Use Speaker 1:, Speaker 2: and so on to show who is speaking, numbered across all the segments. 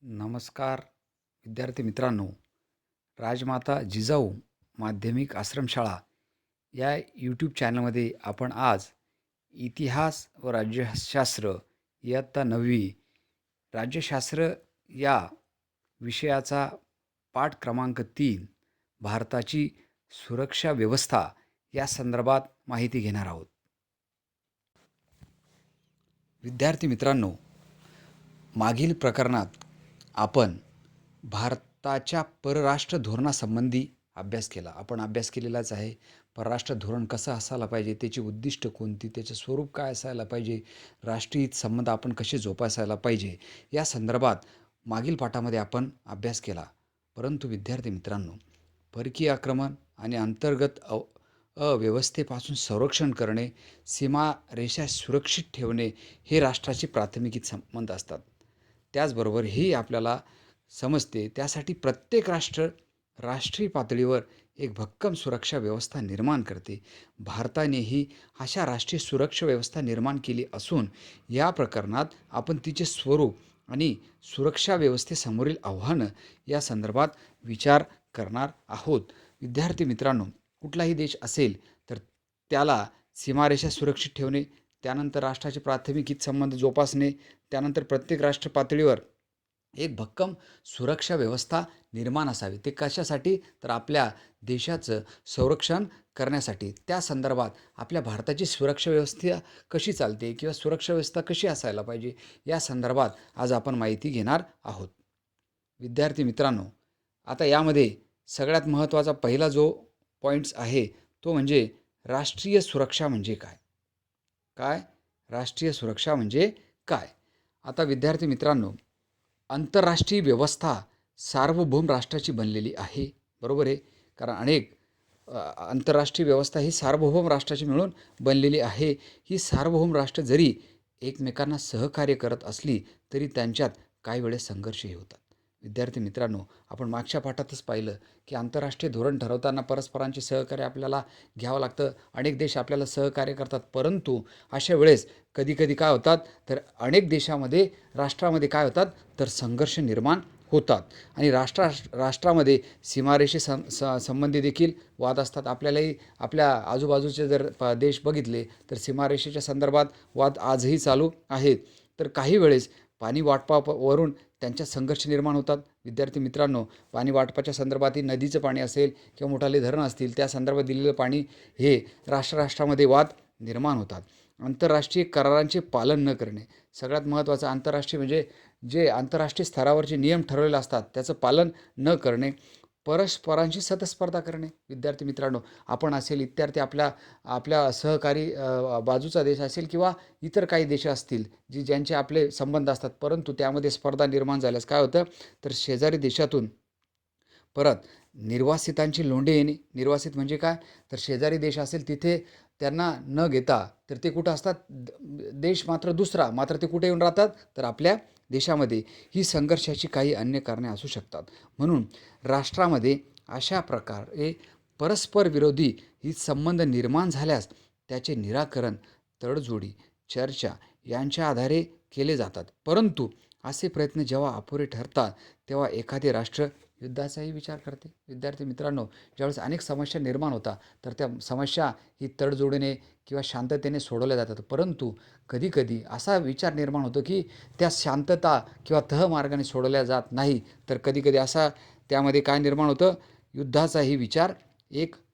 Speaker 1: नमस्कार विद्यार्थी मित्रांनो. राजमाता जिजाऊ माध्यमिक आश्रमशाळा या यूट्यूब चॅनलमध्ये आपण आज इतिहास व राज्यशास्त्र इयत्ता 9वी राज्यशास्त्र या विषयाचा पाठ क्रमांक 3 भारताची सुरक्षा व्यवस्था या संदर्भात माहिती घेणार आहोत. विद्यार्थी मित्रांनो, मागील प्रकरणात आपण भारताच्या परराष्ट्र धोरणासंबंधी अभ्यास केला. आपण अभ्यास केलेलाच आहे. परराष्ट्र धोरण कसं असायला पाहिजे, त्याची उद्दिष्ट कोणती, त्याचं स्वरूप काय असायला पाहिजे, राष्ट्रीय संबंध आपण कसे जोपासायला पाहिजे, या संदर्भात मागील पाठामध्ये आपण अभ्यास केला. परंतु विद्यार्थी मित्रांनो, परकीय आक्रमण आणि अंतर्गत अव्यवस्थेपासून संरक्षण करणे, सीमारेषा सुरक्षित ठेवणे हे राष्ट्राचे प्राथमिक संबंध असतात. त्याचबरोबर हे आपल्याला समजते, त्यासाठी प्रत्येक राष्ट्र राष्ट्रीय पातळीवर एक भक्कम सुरक्षा व्यवस्था निर्माण करते. भारतानेही अशा राष्ट्रीय सुरक्षा व्यवस्था निर्माण केली असून या प्रकरणात आपण तिचे स्वरूप आणि सुरक्षा व्यवस्थेसमोरील आव्हानं या संदर्भात विचार करणार आहोत. विद्यार्थी मित्रांनो, कुठलाही देश असेल तर त्याला सीमारेषा सुरक्षित ठेवणे, त्यानंतर राष्ट्राचे प्राथमिक हितसंबंध जोपासणे, त्यानंतर प्रत्येक राष्ट्र पातळीवर एक भक्कम सुरक्षा व्यवस्था निर्माण असावी. ते कशासाठी? तर आपल्या देशाचं संरक्षण करण्यासाठी. त्या संदर्भात आपल्या भारताची सुरक्षा व्यवस्था कशी चालते किंवा सुरक्षा व्यवस्था कशी असायला पाहिजे या संदर्भात आज आपण माहिती घेणार आहोत. विद्यार्थी मित्रांनो, आता यामध्ये सगळ्यात महत्त्वाचा पहिला जो पॉईंट्स आहे तो म्हणजे राष्ट्रीय सुरक्षा म्हणजे काय? काय? राष्ट्रीय सुरक्षा म्हणजे काय? आता विद्यार्थी मित्रांनो, आंतरराष्ट्रीय व्यवस्था सार्वभौम राष्ट्राची बनलेली आहे. बरोबर आहे? कारण अनेक आंतरराष्ट्रीय व्यवस्था ही सार्वभौम राष्ट्राची मिळून बनलेली आहे. ही सार्वभौम राष्ट्र जरी एकमेकांना सहकार्य करत असली तरी त्यांच्यात काही वेळेस संघर्षही होतात. विद्यार्थी मित्रांनो, आपण मागच्या पाठातच पाहिलं की आंतरराष्ट्रीय धोरण ठरवताना परस्परांचे सहकार्य आपल्याला घ्यावं लागतं. अनेक देश आपल्याला सहकार्य करतात, परंतु अशा वेळेस कधी काय होतात तर अनेक देशामध्ये राष्ट्रामध्ये काय होतात तर संघर्ष निर्माण होतात आणि राष्ट्रामध्ये सीमारेषे संबंधी देखील वाद असतात. आपल्यालाही आपल्या आजूबाजूचे जर देश बघितले तर सीमारेषेच्या संदर्भात वाद आजही चालू आहेत. तर काही वेळेस पाणी वाटपावरून त्यांच्यात संघर्ष निर्माण होतात. विद्यार्थी मित्रांनो, पाणी वाटपाच्या संदर्भातील नदीचं पाणी असेल किंवा मोठाले धरण असतील त्या संदर्भात दिलेलं पाणी हे राष्ट्रामध्ये वाद निर्माण होतात. आंतरराष्ट्रीय करारांचे पालन न करणे सगळ्यात महत्त्वाचं. आंतरराष्ट्रीय म्हणजे जे आंतरराष्ट्रीय स्तरावरचे नियम ठरवलेले असतात त्याचं पालन न करणे. परस्परांशी सतस्पर्धा करणे. विद्यार्थी मित्रांनो, आपण असेल इत्यादी आपल्या सहकारी बाजूचा देश असेल किंवा इतर काही देश असतील ज्यांचे आपले संबंध असतात, परंतु त्यामध्ये स्पर्धा निर्माण झाल्यास काय होतं तर शेजारी देशातून परत निर्वासितांची लोंढे येणे. निर्वासित म्हणजे काय तर शेजारी देश असेल तिथे त्यांना न घेता तर ते कुठं असतात, देश मात्र दुसरा, मात्र ते कुठे येऊन राहतात तर आपल्या देशामध्ये. ही संघर्षाची काही अन्य कारणे असू शकतात. म्हणून राष्ट्रामध्ये अशा प्रकारे परस्पर विरोधी ही संबंध निर्माण झाल्यास त्याचे निराकरण तडजोडी, चर्चा यांच्या आधारे केले जातात. परंतु असे प्रयत्न जेव्हा अपुरे ठरतात तेव्हा एखादे राष्ट्र युद्धाचाही विचार करते. विद्यार्थी मित्रांनो, ज्यावेळेस अनेक समस्या निर्माण होतात तर त्या समस्या ही तडजोडीने किंवा शांततेने सोडवल्या जातात. परंतु कधीकधी असा विचार निर्माण होतो की त्या शांतता किंवा तहमार्गाने सोडवल्या जात नाही, तर कधीकधी असा त्यामध्ये काय निर्माण होतं, युद्धाचाही विचार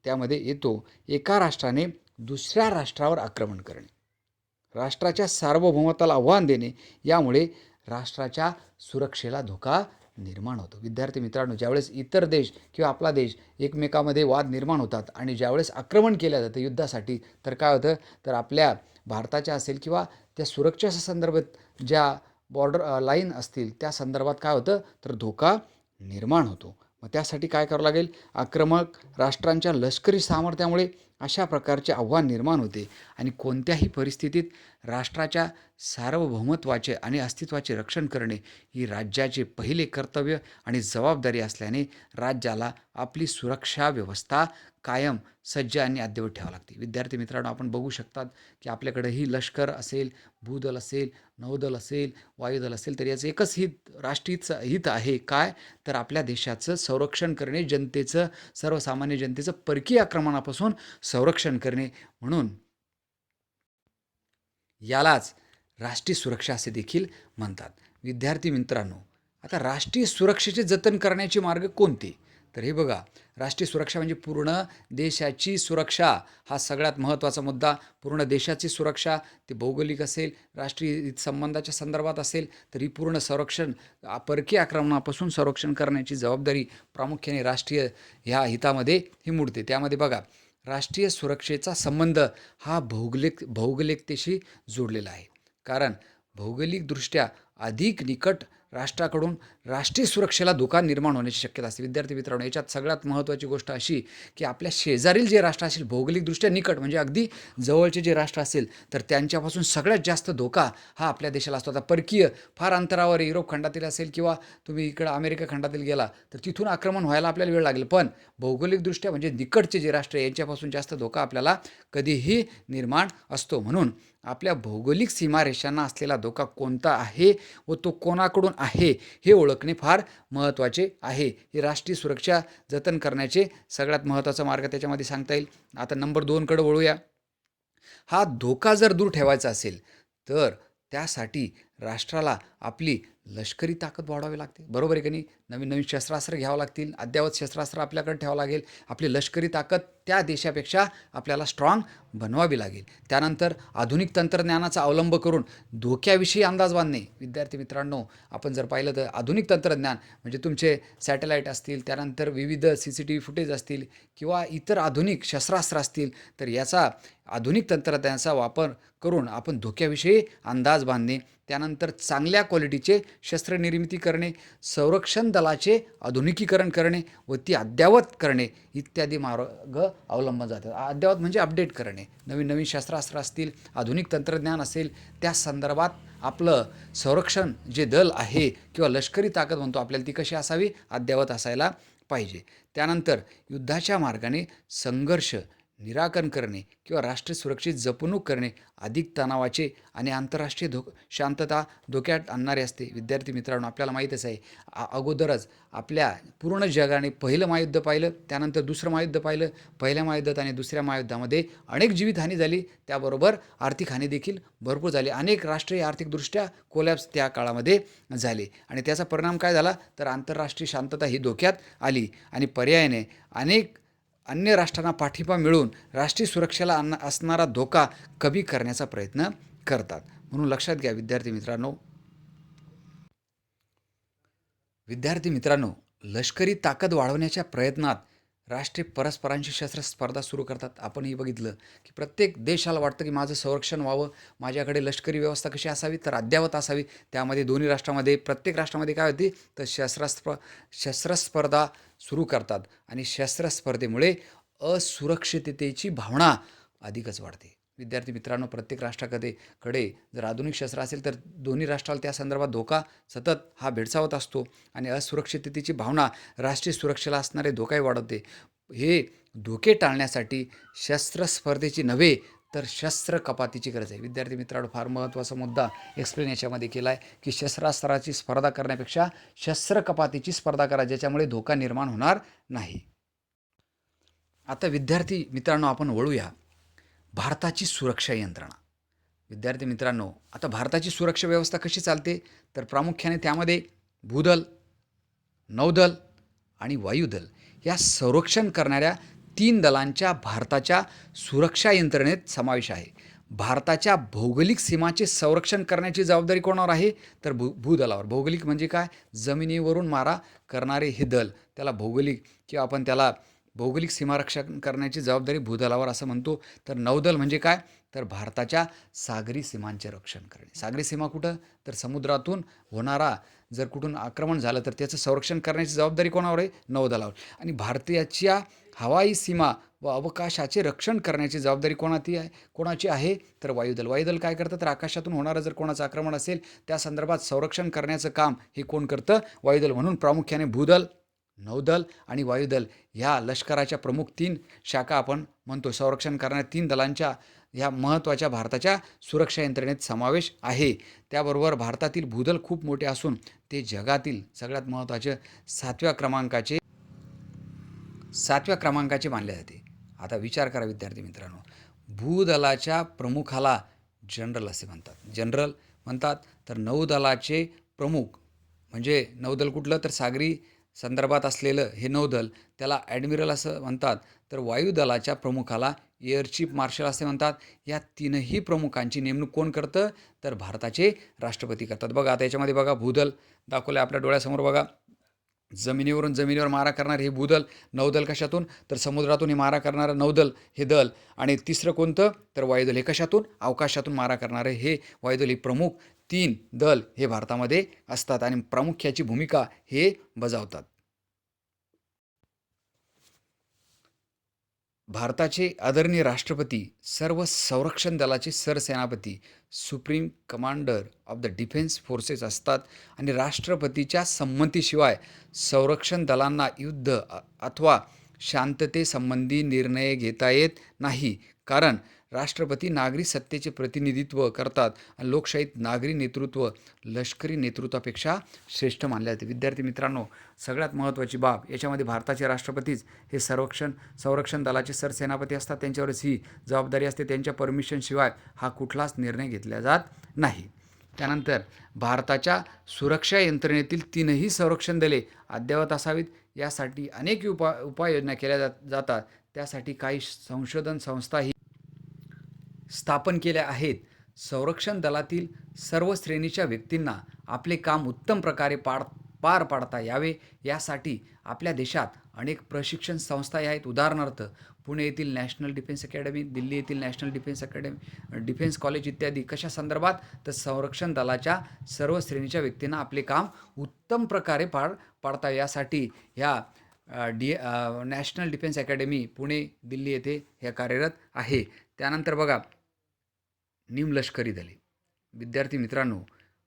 Speaker 1: त्यामध्ये येतो. एका राष्ट्राने दुसऱ्या राष्ट्रावर आक्रमण करणे, राष्ट्राच्या सार्वभौमत्वाला आव्हान देणे, यामुळे राष्ट्राच्या सुरक्षेला धोका निर्माण होतो. विद्यार्थी मित्रांनो, ज्यावेळेस इतर देश किंवा आपला देश एकमेकामध्ये वाद निर्माण होतात आणि ज्यावेळेस आक्रमण केलं जातं युद्धासाठी तर काय होतं तर आपल्या भारताच्या असेल किंवा त्या सुरक्षेच्या संदर्भात ज्या बॉर्डर लाईन असतील त्या संदर्भात काय होतं तर धोका निर्माण होतो. मग त्यासाठी काय करावं लागेल, आक्रमक राष्ट्रांच्या लष्करी सामर्थ्यामुळे अशा प्रकारचे आव्हान निर्माण होते आणि कोणत्याही परिस्थितीत राष्ट्राच्या सार्वभौमत्वाचे आणि अस्तित्वाचे रक्षण करणे ही राज्याचे पहिले कर्तव्य आणि जबाबदारी असल्याने राज्याला आपली सुरक्षा व्यवस्था कायम सज्ज आणि अद्ययावत ठेवावी लागते. विद्यार्थी मित्रांनो, आपण बघू शकतात की आपल्याकडेही लष्कर असेल, भूदल असेल, नौदल असेल, वायुदल असेल, तर याचं एकच हित, राष्ट्रीय हित आहे. काय? तर आपल्या देशाचं संरक्षण करणे, जनतेचं, सर्वसामान्य जनतेचं परकीय आक्रमणापासून संरक्षण करणे. म्हणून यालाच राष्ट्रीय सुरक्षा असे देखील म्हणतात. विद्यार्थी मित्रांनो, आता राष्ट्रीय सुरक्षेचे जतन करण्याचे मार्ग कोणते? तर हे बघा, राष्ट्रीय सुरक्षा म्हणजे पूर्ण देशाची सुरक्षा, हा सगळ्यात महत्त्वाचा मुद्दा. पूर्ण देशाची सुरक्षा, ते भौगोलिक असेल, राष्ट्रीय संबंधाच्या संदर्भात असेल, तर ही पूर्ण संरक्षण, परकीय आक्रमणापासून संरक्षण करण्याची जबाबदारी प्रामुख्याने राष्ट्रीय ह्या हितामध्ये ही मोडते. त्यामध्ये बघा, राष्ट्रीय सुरक्षेचा संबंध हा भौगोलिकतेशी जोडलेला आहे. कारण भौगोलिकदृष्ट्या अधिक निकट राष्ट्राकडून राष्ट्रीय सुरक्षेला धोका निर्माण होण्याची शक्यता असते. विद्यार्थी मित्रांनो, याच्यात सगळ्यात महत्त्वाची गोष्ट अशी की आपल्या शेजारील जे राष्ट्र असेल, भौगोलिकदृष्ट्या निकट म्हणजे अगदी जवळचे जे राष्ट्र असेल, तर त्यांच्यापासून सगळ्यात जास्त धोका हा आपल्या देशाला असतो. आता परकीय फार अंतरावर युरोप खंडातील असेल किंवा तुम्ही इकडं अमेरिका खंडातील गेला, तर तिथून आक्रमण व्हायला आपल्याला वेळ लागेल. पण भौगोलिकदृष्ट्या म्हणजे निकटचे जे राष्ट्र आहे, यांच्यापासून जास्त धोका आपल्याला कधीही निर्माण असतो. म्हणून आपल्या भौगोलिक सीमारेषांना असलेला धोका कोणता आहे व तो कोणाकडून आहे हे ओळखणे फार महत्त्वाचे आहे. ही राष्ट्रीय सुरक्षा जतन करण्याचे सगळ्यात महत्त्वाचा मार्ग त्याच्यामध्ये सांगता येईल. आता नंबर 2कडे वळूया. हा धोका जर दूर ठेवायचा असेल, तर त्यासाठी राष्ट्राला आपली लष्करी ताकद वाढवावी लागते. बरोबर आहे की नाही? नवीन नवीन शस्त्रास्त्र घ्यावं लागतील, अद्ययावत शस्त्रास्त्र आपल्याकडे ठेवावं लागेल. आपली लष्करी ताकद त्या देशापेक्षा आपल्याला स्ट्रॉंग बनवावी लागेल. त्यानंतर आधुनिक तंत्रज्ञानाचा अवलंब करून धोक्याविषयी अंदाज बांधणे. विद्यार्थी मित्रांनो, आपण जर पाहिलं तर आधुनिक तंत्रज्ञान म्हणजे तुमचे सॅटेलाईट असतील, त्यानंतर विविध CCTV फुटेज असतील किंवा इतर आधुनिक शस्त्रास्त्र असतील, तर याचा आधुनिक तंत्रज्ञानाचा वापर करून आपण धोक्याविषयी अंदाज बांधणे. त्यानंतर चांगल्या क्वालिटीचे शस्त्रनिर्मिती करणे, संरक्षण दलाचे आधुनिकीकरण करणे व ती अद्ययावत करणे इत्यादी मार्ग अवलंबले जातात. अद्ययावत म्हणजे अपडेट करणे. नवीन नवीन शस्त्रास्त्र असतील, आधुनिक तंत्रज्ञान असेल, त्या संदर्भात आपलं संरक्षण जे दल आहे किंवा लष्करी ताकद म्हणतो आपल्याला, ती कशी असावी? अद्ययावत असायला पाहिजे. त्यानंतर युद्धाच्या मार्गाने संघर्ष निराकरण करणे किंवा राष्ट्रीय सुरक्षेची जपणूक करणे अधिक तणावाचे आणि आंतरराष्ट्रीय शांतता धोक्यात आणणारे असते. विद्यार्थी मित्रांनो, आपल्याला माहीतच आहे, अगोदरच आपल्या पूर्ण जगाने पहिलं महायुद्ध पाहिलं, त्यानंतर दुसरं महायुद्ध पाहिलं. पहिल्या महायुद्धात आणि दुसऱ्या महायुद्धामध्ये अनेक जीवितहानी झाली, त्याबरोबर आर्थिक हानी देखील भरपूर झाली. अनेक राष्ट्रीय आर्थिकदृष्ट्या कोलॅप्स त्या काळामध्ये झाले आणि त्याचा परिणाम काय झाला? तर आंतरराष्ट्रीय शांतता ही धोक्यात आली आणि पर्यायाने अनेक अन्य राष्ट्रांना पाठिंबा मिळून राष्ट्रीय सुरक्षेला असणारा धोका कमी करण्याचा प्रयत्न करतात. म्हणून लक्षात घ्या विद्यार्थी मित्रांनो, लष्करी ताकद वाढवण्याच्या प्रयत्नात राष्ट्रे परस्परांशी शस्त्र स्पर्धा सुरू करतात. आपणही बघितलं की प्रत्येक देशाला वाटतं की माझं संरक्षण व्हावं, माझ्याकडे लष्करी व्यवस्था कशी असावी? तर अद्ययावत असावी. त्यामध्ये दोन्ही राष्ट्रामध्ये, प्रत्येक राष्ट्रामध्ये काय होते? तर शस्त्रस्पर्धा सुरू करतात आणि शस्त्रस्पर्धेमुळे असुरक्षिततेची भावना अधिकच वाढते. विद्यार्थी मित्रांनो, प्रत्येक राष्ट्राकडे जर आधुनिक शस्त्र असेल, तर दोन्ही राष्ट्राला त्या संदर्भात धोका सतत हा भेडसावत असतो आणि असुरक्षिततेची भावना राष्ट्रीय सुरक्षेला असणारे धोकाही वाढवते. हे धोके टाळण्यासाठी शस्त्रस्पर्धेची नव्हे तर शस्त्र कपातीची गरज आहे. विद्यार्थी मित्रांनो, फार महत्त्वाचा मुद्दा एक्सप्लेन याच्यामध्ये केला आहे की शस्त्रास्त्राची स्पर्धा करण्यापेक्षा शस्त्र कपातीची स्पर्धा करा, ज्याच्यामुळे धोका निर्माण होणार नाही. आता विद्यार्थी मित्रांनो, आपण वळूया भारताची सुरक्षा यंत्रणा. विद्यार्थी मित्रांनो, आता भारताची सुरक्षा व्यवस्था कशी चालते? तर प्रामुख्याने त्यामध्ये भूदल, नौदल आणि वायुदल या संरक्षण करणाऱ्या 3 दलांच्या भारताच्या सुरक्षा यंत्रणेत समावेश आहे. भारताच्या भौगोलिक सीमाचे संरक्षण करण्याची जबाबदारी कोणावर आहे? तर भूदलावर. भौगोलिक म्हणजे काय? जमिनीवरून मारा करणारे हे दल, त्याला भौगोलिक किंवा आपण त्याला भौगोलिक सीमारक्षण करण्याची जबाबदारी भूदलावर असं म्हणतो. तर नौदल म्हणजे काय? तर भारताच्या सागरी सीमांचे रक्षण करणे. सागरी सीमा कुठं? तर समुद्रातून होणारा जर कुठून आक्रमण झालं तर त्याचं संरक्षण करण्याची जबाबदारी कोणावर आहे? नौदलावर. आणि भारताच्या हवाई सीमा व अवकाशाचे रक्षण करण्याची जबाबदारी कोणाची आहे? तर वायुदल. वायुदल काय करतं? तर आकाशातून होणारं जर कोणाचं आक्रमण असेल, त्या संदर्भात संरक्षण करण्याचं काम हे कोण करतं? वायुदल. म्हणून प्रामुख्याने भूदल, नौदल आणि वायुदल ह्या लष्कराच्या प्रमुख 3 शाखा आपण म्हणतो. संरक्षण करणाऱ्या 3 दलांच्या ह्या महत्त्वाच्या भारताच्या सुरक्षा यंत्रणेत समावेश आहे. त्याबरोबर भारतातील भूदल खूप मोठे असून ते जगातील सगळ्यात महत्त्वाचे 7व्या क्रमांकाचे मानले जाते. आता विचार करा विद्यार्थी मित्रांनो, भूदलाच्या प्रमुखाला जनरल असे म्हणतात. जनरल म्हणतात. तर नौदलाचे प्रमुख म्हणजे नौदल कुठलं, तर सागरी संदर्भात असलेलं हे नौदल, त्याला ॲडमिरल असं म्हणतात. तर वायुदलाच्या प्रमुखाला एअर चीफ मार्शल असे म्हणतात. या तीनही प्रमुखांची नेमणूक कोण करतं, तर भारताचे राष्ट्रपती करतात. बघा आता याच्यामध्ये बघा भूदल दाखवलं आपल्या डोळ्यासमोर. बघा जमिनीवर मारा करणारे हे भूदल. नौदल कशातून, तर समुद्रातून हे मारा करणारं नौदल हे दल. आणि तिसरं कोणतं, तर वायुदल. हे कशातून, अवकाशातून मारा करणारे हे वायुदल. हे प्रमुख 3 दल हे भारतामध्ये असतात आणि प्रामुख्याची भूमिका हे बजावतात. भारताचे आदरणीय राष्ट्रपती सर्व संरक्षण दलाचे सरसेनापती, supreme commander of the defence forces असतात आणि राष्ट्रपतीच्या संमतीशिवाय संरक्षण दलांना युद्ध अथवा शांततेसंबंधी निर्णय घेता येत नाही. कारण राष्ट्रपती नागरी सत्तेचे प्रतिनिधित्व करतात आणि लोकशाहीत नागरी नेतृत्व लष्करी नेतृत्वापेक्षा श्रेष्ठ मानले जाते. विद्यार्थी मित्रांनो, सगळ्यात महत्त्वाची बाब याच्यामध्ये भारताचे राष्ट्रपतीच हे संरक्षण दलाचे सरसेनापती असतात. त्यांच्यावरच ही जबाबदारी असते. त्यांच्या परमिशनशिवाय हा कुठलाच निर्णय घेतला जात नाही. त्यानंतर भारताच्या सुरक्षा यंत्रणेतील 3ही संरक्षण दले अद्ययावत असावीत यासाठी अनेक उपाययोजना केल्या जातात. त्यासाठी काही संशोधन संस्थाही स्थापन केल्या आहेत. संरक्षण दलातील सर्व श्रेणीच्या व्यक्तींना आपले काम उत्तम प्रकारे पार पाडता यावे यासाठी आपल्या देशात अनेक प्रशिक्षण संस्थाही आहेत. उदाहरणार्थ पुणे येथील नॅशनल डिफेन्स अकॅडमी, दिल्ली येथील national defence academy, defence college इत्यादी. कशा संदर्भात, तर संरक्षण दलाच्या सर्व श्रेणीच्या व्यक्तींना आपले काम उत्तम प्रकारे पाडता यासाठी ह्या national defence academy Pune, Delhi येथे हे कार्यरत आहे. त्यानंतर बघा निमलष्करी दले. विद्यार्थी मित्रांनो,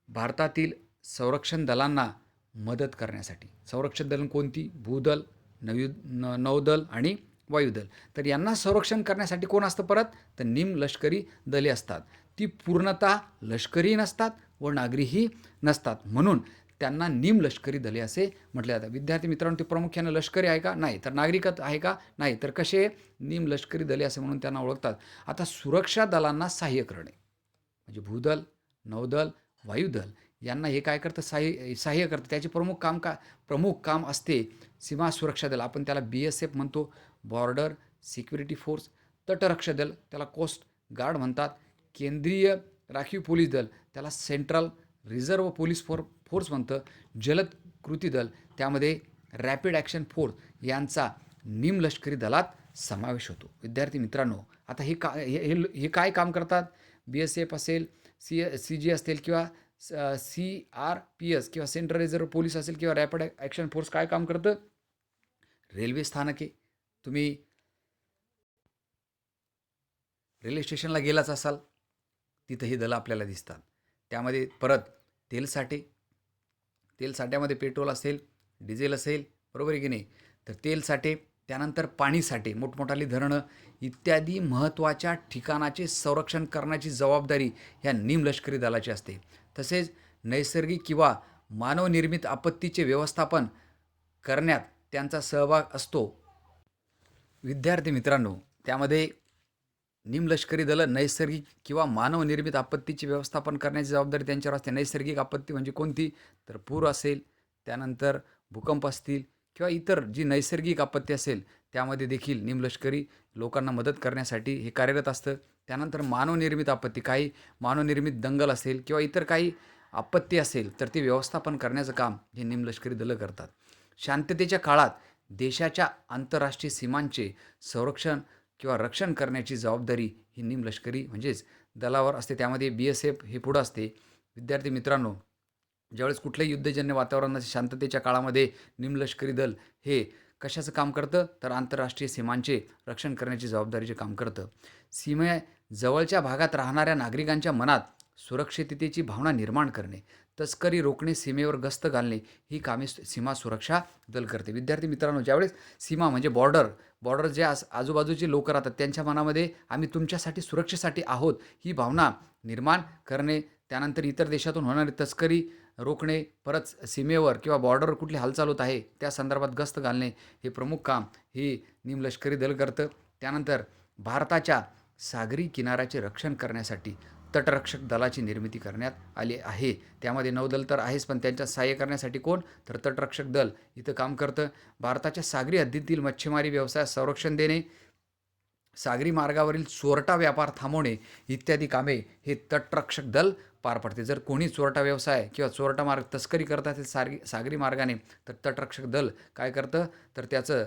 Speaker 1: भारतातील संरक्षण दलांना मदत करण्यासाठी संरक्षण दल कोणती, भूदल, नौदल आणि वायुदल. तर यांना संरक्षण करण्यासाठी कोण असतं परत, तर निमलष्करी दले असतात. ती पूर्णतः लष्करी नसतात व नागरीही नसतात, म्हणून त्यांना निमलष्करी दले असे म्हटले जातात. विद्यार्थी मित्रांनो, ते प्रामुख्याने लष्करी आहे का, नाही. तर नागरिकत आहे का, नाही. तर कसे निमलष्करी दले असे म्हणून त्यांना ओळखतात. आता सुरक्षा दलांना सहाय्य करणे म्हणजे भूदल, नौदल, वायुदल यांना हे काय करतं, सहाय्य करतं. त्याचे प्रमुख काम असते सीमा सुरक्षा दल, आपण त्याला BSF म्हणतो, बॉर्डर सिक्युरिटी फोर्स. तटरक्षक दल त्याला कोस्ट गार्ड म्हणतात. केंद्रीय राखीव पोलीस दल त्याला सेंट्रल रिझर्व्ह पोलीस फोर्स म्हणतं. जलद कृती दल त्यामध्ये रॅपिड ॲक्शन फोर्स यांचा निमलष्करी दलात समावेश होतो. विद्यार्थी मित्रांनो, आता हे काय काम करतात, BSF असेल, CG असेल किंवा CRPS किंवा सेंट्रल रिझर्व्ह पोलीस असेल किंवा रॅपिड ॲक्शन फोर्स काय काम करतं, रेल्वे स्थानके, तुम्ही रेल्वे स्टेशनला गेलाच असाल तिथं ही दलं आपल्याला दिसतात. त्यामध्ये परत तेलसाठ्यामध्ये पेट्रोल असेल, डिझेल असेल, बरोबर आहे की नाही. तर तेलसाठे, त्यानंतर पाणीसाठे, मोठमोठाली धरणं इत्यादी महत्त्वाच्या ठिकाणाचे संरक्षण करण्याची जबाबदारी ह्या निमलष्करी दलाची असते. तसेच नैसर्गिक किंवा मानवनिर्मित आपत्तीचे व्यवस्थापन करण्यात त्यांचा सहभाग असतो. विद्यार्थी मित्रांनो, त्यामध्ये निमलष्करी दलं नैसर्गिक किंवा मानवनिर्मित आपत्तीचे व्यवस्थापन करण्याची जबाबदारी त्यांच्यावर असते. नैसर्गिक आपत्ती म्हणजे कोणती, तर पूर असेल, त्यानंतर भूकंप असतील किंवा इतर जी नैसर्गिक आपत्ती असेल त्यामध्ये देखील निमलष्करी लोकांना मदत करण्यासाठी हे कार्यरत असतं. त्यानंतर मानवनिर्मित आपत्ती, काही मानवनिर्मित दंगल असेल किंवा इतर काही आपत्ती असेल तर ते व्यवस्थापन करण्याचं काम हे निमलष्करी दलं करतात. शांततेच्या काळात देशाच्या आंतरराष्ट्रीय सीमांचे संरक्षण किंवा रक्षण करण्याची जबाबदारी ही निमलष्करी म्हणजेच दलावर असते. त्यामध्ये BSF हे पुढं असते. विद्यार्थी मित्रांनो, ज्यावेळेस कुठलंही युद्धजन्य वातावरण असेल शांततेच्या काळामध्ये निमलष्करी दल हे कशाचं काम करतं, तर आंतरराष्ट्रीय सीमांचे रक्षण करण्याची जबाबदारीचे काम करतं. सीमेजवळच्या भागात राहणाऱ्या नागरिकांच्या मनात सुरक्षिततेची भावना निर्माण करणे, तस्करी रोखणे, सीमेवर गस्त घालणे ही कामे सीमा सुरक्षा दल करते. विद्यार्थी मित्रांनो, ज्यावेळेस सीमा म्हणजे बॉर्डर जे आजूबाजूचे लोक राहतात त्यांच्या मनामध्ये आम्ही तुमच्यासाठी सुरक्षेसाठी आहोत ही भावना निर्माण करणे, त्यानंतर इतर देशातून होणारी तस्करी रोखणे, परत सीमेवर किंवा बॉर्डरवर कुठली हालचाल होत आहे त्या संदर्भात गस्त घालणे हे प्रमुख काम हे निमलष्करी दल करतं. त्यानंतर भारताच्या सागरी किनाऱ्याचे रक्षण करण्यासाठी तटरक्षक दलाची निर्मिती करण्यात आली आहे. त्यामध्ये नौदल तर आहेच, पण त्यांच्या सहाय्य करण्यासाठी कोण, तर तटरक्षक दल इथं काम करतं. भारताच्या सागरी हद्दीतील मच्छीमारी व्यवसायास संरक्षण देणे, सागरी मार्गावरील चोरटा व्यापार थांबवणे इत्यादी कामे हे तटरक्षक दल पार पडते. जर कोणी चोरटा व्यवसाय किंवा चोरटा मार्ग तस्करी करत असेल सागरी मार्गाने, तर तटरक्षक दल काय करतं, तर त्याचं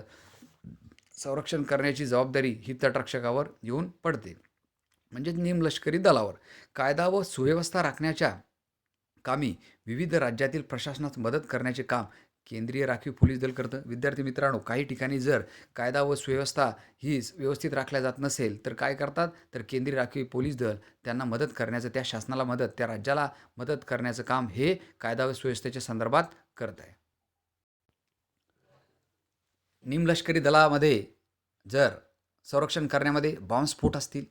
Speaker 1: संरक्षण करण्याची जबाबदारी ही तटरक्षकावर येऊन पडते. म्हणजे निमलष्करी दलावर कायदा व सुव्यवस्था राखण्याच्या कामी विविध राज्यातील प्रशासनास मदत करण्याचे काम केंद्रीय राखीव पोलीस दल करतं. विद्यार्थी मित्रांनो, काही ठिकाणी जर कायदा व सुव्यवस्था ही व्यवस्थित राखल्या जात नसेल तर काय करतात, तर केंद्रीय राखीव पोलीस दल त्यांना मदत करण्याचं, त्या शासनाला मदत, त्या राज्याला मदत करण्याचं काम हे कायदा व सुव्यवस्थेच्या संदर्भात करत आहे. निमलष्करी दलामध्ये जर संरक्षण करण्यामध्ये बॉम्बस्फोट असतील,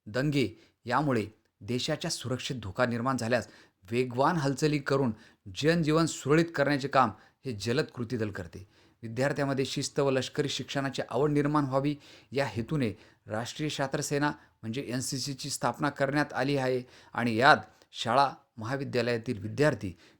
Speaker 1: दंगे यामुळे देशाच्या सुरक्षेत धोका निर्माण झाल्यास वेगवान हालचाली करून जनजीवन सुरळीत करण्याचे काम हे जलद कृती दल करते. विद्यार्थ्यांमध्ये शिस्त व लष्करी शिक्षणाची आवड निर्माण व्हावी या हेतूने राष्ट्रीय छात्र सेना म्हणजे NCCची स्थापना करण्यात आली आहे आणि यात शाळा महाविद्यालयातील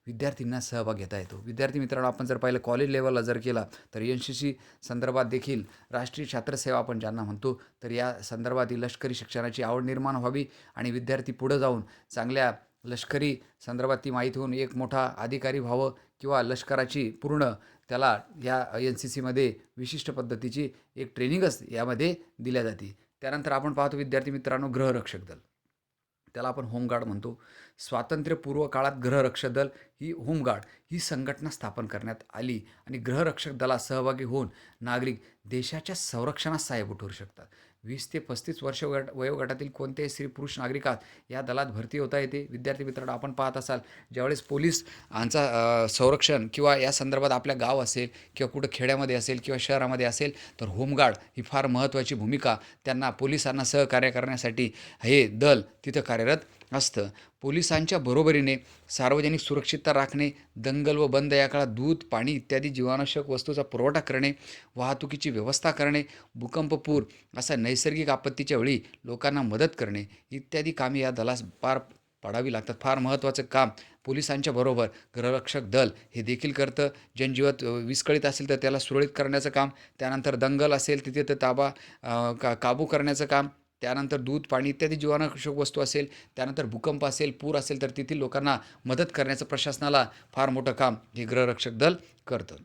Speaker 1: विद्यार्थींना सहभाग घेता येतो. विद्यार्थी मित्रांनो, आपण जर पाहिलं कॉलेज लेवलला जर केला तर NCC संदर्भात देखील राष्ट्रीय छात्र सेवा आपण ज्यांना म्हणतो, तर या संदर्भात लष्करी शिक्षणाची आवड निर्माण व्हावी आणि विद्यार्थी पुढे जाऊन चांगल्या लष्करी संदर्भात ती माहिती होऊन एक मोठा अधिकारी व्हावं किंवा लष्कराची पूर्ण त्याला या NCCमध्ये विशिष्ट पद्धतीची एक ट्रेनिंगच यामध्ये दिल्या जाते. त्यानंतर आपण पाहतो विद्यार्थी मित्रांनो, गृहरक्षक दल, त्याला आपण होमगार्ड म्हणतो. स्वातंत्र्यपूर्व काळात गृहरक्षक दल ही संघटना स्थापन करण्यात आली आणि गृहरक्षक दलात सहभागी होऊन नागरिक देशाच्या संरक्षणास सहाय्यभूत ठरू शकतात. 20 ते 35 वर्ष वयोगटातील कोणत्याही स्त्री पुरुष नागरिकात या दलात भरती होता येते. विद्यार्थी मित्रांनो, आपण पाहत असाल ज्यावेळेस पोलीस यांचा संरक्षण किंवा या संदर्भात आपल्या गाव असेल किंवा कुठं खेड्यामध्ये असेल किंवा शहरामध्ये असेल तर होमगार्ड ही फार महत्त्वाची भूमिका त्यांना पोलिसांना सहकार्य करण्यासाठी हे दल तिथं कार्यरत असतं. पोलिसांच्या बरोबरीने सार्वजनिक सुरक्षितता राखणे, दंगल व बंद या काळात दूध, पाणी इत्यादी जीवनावश्यक वस्तूचा पुरवठा करणे, वाहतुकीची व्यवस्था करणे, भूकंप, पूर अशा नैसर्गिक आपत्तीच्या वेळी लोकांना मदत करणे इत्यादी कामे या दलास पार पाडावी लागतात. फार महत्त्वाचं काम पोलिसांच्या बरोबर गृहरक्षक दल हे देखील करतं. जनजीवन विस्कळीत असेल तर त्याला सुरळीत करण्याचं काम, त्यानंतर दंगल असेल तिथे तर काबू करण्याचं काम, त्यानंतर दूध, पाणी इत्यादी जीवनावश्यक वस्तू असेल, त्यानंतर भूकंप असेल, पूर असेल तर तेथील लोकांना मदत करण्याचं प्रशासनाला फार मोठं काम हे गृहरक्षक दल करतं.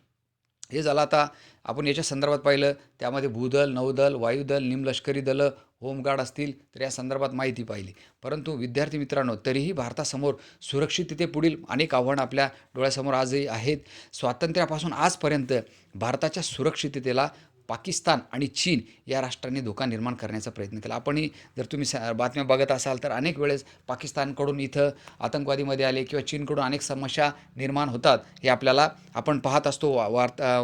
Speaker 1: हे झालं. आता आपण याच्या संदर्भात पाहिलं, त्यामध्ये भूदल, नौदल, वायुदल, निमलष्करी दलं, होमगार्ड असतील तर या संदर्भात माहिती पाहिली. परंतु विद्यार्थी मित्रांनो, तरीही भारतासमोर सुरक्षिततेपुढील अनेक आव्हानं आपल्या डोळ्यासमोर आजही आहेत. स्वातंत्र्यापासून आजपर्यंत भारताच्या सुरक्षिततेला पाकिस्तान आणि चीन या राष्ट्रांनी धोका निर्माण करण्याचा प्रयत्न केला. आपणही जर तुम्ही बातम्या बघत असाल तर अनेक वेळेस पाकिस्तानकडून इथं आतंकवादीमध्ये आले किंवा चीनकडून अनेक समस्या निर्माण होतात हे आपल्याला आपण पाहत असतो,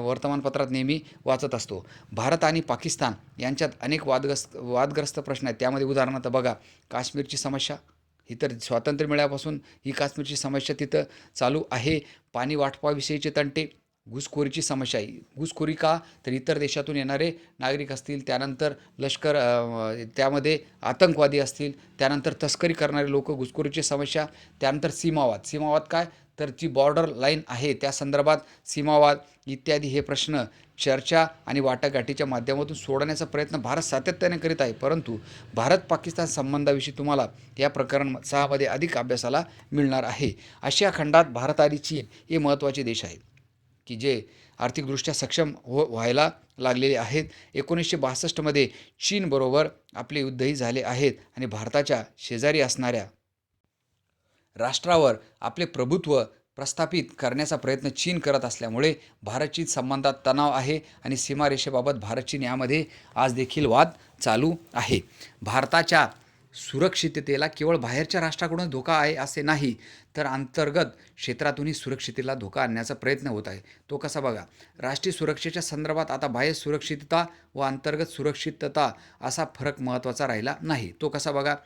Speaker 1: वर्तमानपत्रात नेहमी वाचत असतो. भारत आणि पाकिस्तान यांच्यात अनेक वादग्रस्त प्रश्न आहेत. त्यामध्ये उदाहरणार्थ बघा, काश्मीरची समस्या ही तर स्वातंत्र्य मिळाल्यापासून ही काश्मीरची समस्या तिथं चालू आहे. पाणी वाटपाविषयीचे तंटे, घुसखोरीची समस्या आहे. घुसखोरी का, तर इतर देशातून येणारे नागरिक असतील, त्यानंतर लष्कर त्यामध्ये आतंकवादी असतील, त्यानंतर तस्करी करणारे लोक, घुसखोरीची समस्या, त्यानंतर सीमावाद काय, तर जी बॉर्डर लाईन आहे त्या संदर्भात सीमावाद इत्यादी हे प्रश्न चर्चा आणि वाटाघाटीच्या माध्यमातून सोडवण्याचा प्रयत्न भारत सातत्याने करीत आहे. परंतु भारत पाकिस्तान संबंधाविषयी तुम्हाला या प्रकरण 6मध्ये अधिक अभ्यासाला मिळणार आहे. आशिया खंडात भारत आणि चीन हे महत्त्वाचे देश आहेत की जे आर्थिकदृष्ट्या सक्षम व्हायला लागलेले आहेत. 1962मध्ये चीनबरोबर आपले युद्धही झाले आहेत आणि भारताच्या शेजारी असणाऱ्या राष्ट्रावर आपले प्रभुत्व प्रस्थापित करण्याचा प्रयत्न चीन करत असल्यामुळे भारत चीन संबंधात तणाव आहे आणि सीमारेषेबाबत भारत चीन यामध्ये आज देखील वाद चालू आहे. भारताच्या सुरक्षिततेला केवळ बाहेरच्या राष्ट्राकडून धोका आहे असे नाही, तर अंतर्गत क्षेत्रातूनही सुरक्षिततेला धोका आणण्याचा प्रयत्न होत आहे. तो कसा बघा, राष्ट्रीय सुरक्षेच्या संदर्भात आता बाह्य सुरक्षितता व अंतर्गत सुरक्षितता असा फरक महत्त्वाचा राहिला नाही. तो कसा बघा,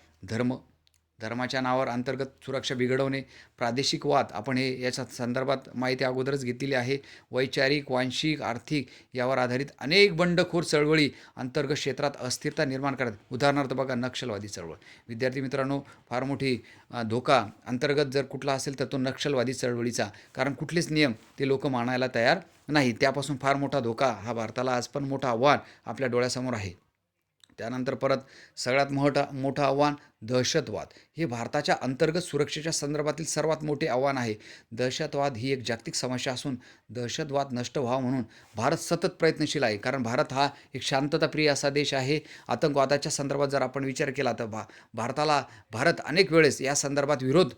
Speaker 1: धर्माच्या नावावर अंतर्गत सुरक्षा बिघडवणे, प्रादेशिक वाद, आपण हे याच्या संदर्भात माहिती अगोदरच घेतलेली आहे. वैचारिक, वांशिक, आर्थिक यावर आधारित अनेक बंडखोर चळवळी अंतर्गत क्षेत्रात अस्थिरता निर्माण करतात. उदाहरणार्थ बघा, नक्षलवादी चळवळ. विद्यार्थी मित्रांनो, फार मोठी धोका अंतर्गत जर कुठला असेल तर तो नक्षलवादी चळवळीचा, कारण कुठलेच नियम ते लोक मानायला तयार नाही. त्यापासून फार मोठा धोका हा भारताला आज पण मोठं आव्हान आपल्या डोळ्यासमोर आहे. त्यानंतर परत सगळ्यात मोठं आव्हान दहशतवाद. हे भारताच्या अंतर्गत सुरक्षेच्या संदर्भातील सर्वात मोठे आव्हान आहे. दहशतवाद ही एक जागतिक समस्या असून भारत नष्ट व्हावा म्हणून भारत सतत प्रयत्नशील आहे. कारण भारत हा एक शांतताप्रिय असा देश आहे. आतंकवादाच्या संदर्भात जर आपण विचार केला तर भारत अनेक वेळेस या संदर्भात विरोध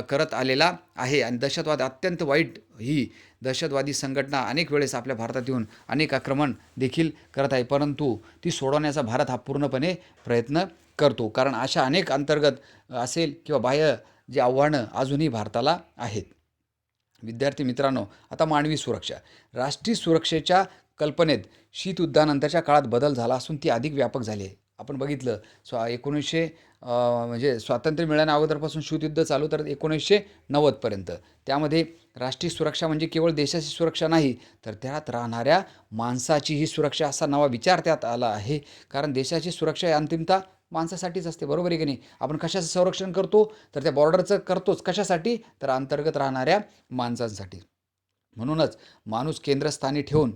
Speaker 1: करत आलेला आहे. आणि दहशतवाद अत्यंत वाईट, ही दहशतवादी संघटना अनेक वेळेस आपल्या भारतात येऊन अनेक आक्रमण देखील करत आहे, परंतु ती सोडवण्याचा भारत हा पूर्णपणे प्रयत्न करतो. कारण अशा अनेक अंतर्गत असेल किंवा बाह्य जी आव्हानं अजूनही भारताला आहेत. विद्यार्थी मित्रांनो, आता मानवी सुरक्षा. राष्ट्रीय सुरक्षेच्या कल्पनेत शीतयुद्धानंतरच्या काळात बदल झाला असून ती अधिक व्यापक झाली आहे. आपण बघितलं 1900 म्हणजे स्वातंत्र्य मिळण्या अगोदरपासून शीतयुद्ध चालू तर 1990पर्यंत. त्यामध्ये राष्ट्रीय सुरक्षा म्हणजे केवळ देशाची सुरक्षा नाही, तर त्यात राहणाऱ्या माणसाचीही सुरक्षा असा नवा विचार त्यात आला आहे. कारण देशाची सुरक्षा ही अंतिमतः माणसासाठीच असते, बरोबर आहे की नाही. आपण कशाचं संरक्षण करतो, तर त्या बॉर्डरचं करतोच. कशासाठी, तर अंतर्गत राहणाऱ्या माणसांसाठी. म्हणूनच माणूस केंद्रस्थानी ठेवून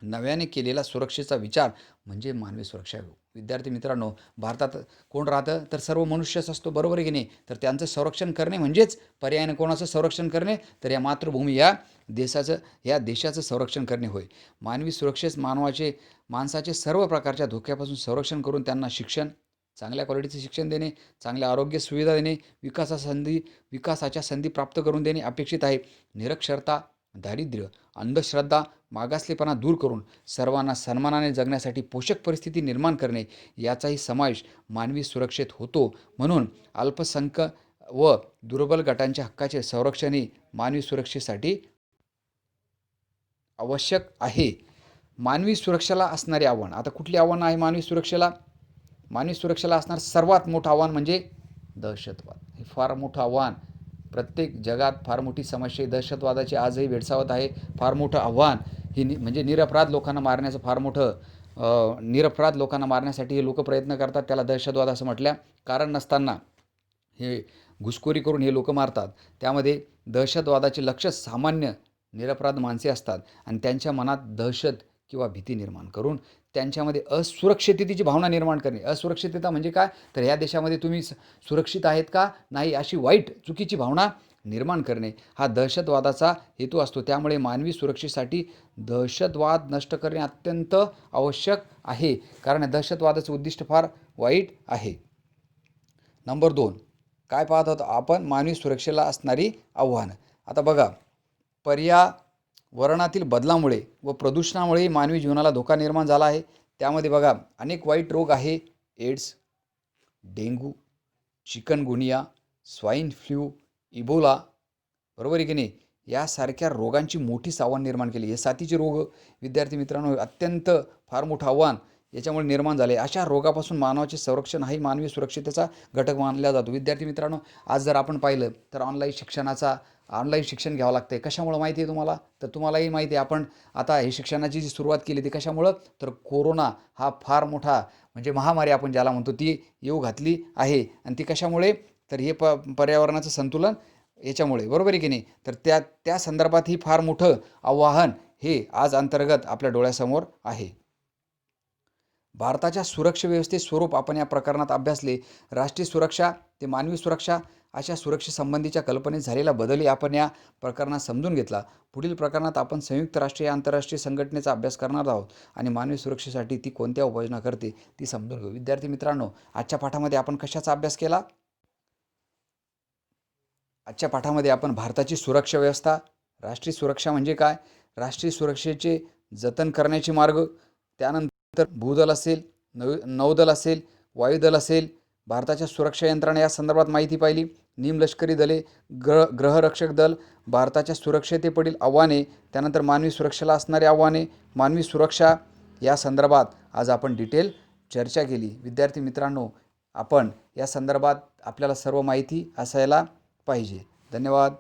Speaker 1: नव्याने केलेला सुरक्षेचा विचार म्हणजे मानवी सुरक्षा. विद्यार्थी मित्रांनो, भारतात कोण राहतं, तर सर्व मनुष्यच असतो, बरोबर आहे की नाही. तर त्यांचं संरक्षण करणे म्हणजेच पर्यायाने कोणाचं संरक्षण करणे, तर या मातृभूमी या देशाचं संरक्षण करणे होय. मानवी सुरक्षेस माणसाचे सर्व प्रकारच्या धोक्यापासून संरक्षण करून त्यांना शिक्षण, चांगल्या क्वालिटीचं शिक्षण देणे, चांगल्या आरोग्य सुविधा देणे, विकासाच्या संधी प्राप्त करून देणे अपेक्षित आहे. निरक्षरता, दारिद्र्य, अंधश्रद्धा, मागासलेपणा दूर करून सर्वांना सन्मानाने जगण्यासाठी पोषक परिस्थिती निर्माण करणे याचाही समावेश मानवी सुरक्षेत होतो. म्हणून अल्पसंख्याक व दुर्बल गटांच्या हक्काचे संरक्षणही मानवी सुरक्षेसाठी आवश्यक आहे. मानवी सुरक्षेला असणारे आव्हान. आता कुठली आव्हान आहे मानवी सुरक्षेला? मानवी सुरक्षेला असणारं सर्वात मोठं आव्हान म्हणजे दहशतवाद. हे फार मोठं आव्हान, प्रत्येक जगात फार मोठी समस्या दहशतवादाची आजही भेडसावत आहे. फार मोठं आव्हान ही म्हणजे निरपराध लोकांना मारण्याचं फार मोठं निरपराध लोकांना मारण्यासाठी हे लोक प्रयत्न करतात. त्याला दहशतवाद असं म्हटल्या कारण नसताना हे घुसखोरी करून हे लोक मारतात. त्यामध्ये दहशतवादाचे लक्ष सामान्य निरपराध माणसे असतात आणि त्यांच्या मनात दहशत किंवा भीती निर्माण करून त्यांच्यामध्ये असुरक्षिततेची भावना निर्माण करणे. असुरक्षितता म्हणजे काय, तर ह्या देशामध्ये तुम्ही सुरक्षित आहेत का नाही अशी वाईट चुकीची भावना निर्माण करणे हा दहशतवादाचा हेतू असतो. त्यामुळे मानवी सुरक्षेसाठी दहशतवाद नष्ट करणे अत्यंत आवश्यक आहे, कारण दहशतवादाचं उद्दिष्ट फार वाईट आहे. नंबर 2, काय पाहत आहोत आपण, मानवी सुरक्षेला असणारी आव्हानं. आता बघा, पर्यावरणातील बदलामुळे व प्रदूषणामुळे मानवी जीवनाला धोका निर्माण झाला आहे. त्यामध्ये बघा अनेक वाईट रोग आहे. AIDS, dengue, chikungunya, swine flu, Ebola, बरोबर आहे की नाही, यासारख्या रोगांची मोठी आव्हान निर्माण केली. हे साथीचे रोग विद्यार्थी मित्रांनो अत्यंत फार मोठं आव्हान याच्यामुळे निर्माण झाले. अशा रोगापासून मानवाचे संरक्षण हाही मानवी सुरक्षिततेचा घटक मानला जातो. विद्यार्थी मित्रांनो, आज जर आपण पाहिलं तर ऑनलाईन शिक्षण घ्यावं लागतं आहे. कशामुळं माहिती आहे तुम्हाला, तर तुम्हालाही माहिती आहे. आपण आता हे शिक्षणाची जी सुरुवात केली ती कशामुळं, तर कोरोना हा फार मोठा म्हणजे महामारी आपण ज्याला म्हणतो ती येऊ घातली आहे. आणि ती कशामुळे, तर हे पर्यावरणाचं संतुलन याच्यामुळे, बरोबर आहे की नाही. तर त्या संदर्भात ही फार मोठं आव्हान हे आज अंतर्गत आपल्या डोळ्यासमोर आहे. भारताच्या सुरक्षा व्यवस्थेचे स्वरूप आपण या प्रकरणात अभ्यासले. राष्ट्रीय सुरक्षा ते मानवी सुरक्षा अशा सुरक्षेसंबंधीच्या कल्पनेत झालेला बदलही आपण या प्रकरणात समजून घेतला. पुढील प्रकरणात आपण संयुक्त राष्ट्रीय आंतरराष्ट्रीय संघटनेचा अभ्यास करणार आहोत आणि मानवी सुरक्षेसाठी ती कोणत्या उपाययोजना करते ती समजून घेऊ. विद्यार्थी मित्रांनो, आजच्या पाठामध्ये आपण कशाचा अभ्यास केला? आजच्या पाठामध्ये आपण भारताची सुरक्षा व्यवस्था, राष्ट्रीय सुरक्षा म्हणजे काय, राष्ट्रीय सुरक्षेचे जतन करण्याचे मार्ग, त्यानंतर भूदल असेल, नौदल असेल, वायुदल असेल, भारताच्या सुरक्षा यंत्रणा या संदर्भात माहिती पाहिली. निमलष्करी दले, गृहरक्षक दल, भारताच्या सुरक्षतेपुढील आव्हाने, त्यानंतर मानवी सुरक्षेला असणारी आव्हाने, मानवी सुरक्षा या संदर्भात आज आपण डिटेल चर्चा केली. विद्यार्थी मित्रांनो, आपण या संदर्भात आपल्याला सर्व माहिती असायला पाहिजे. धन्यवाद.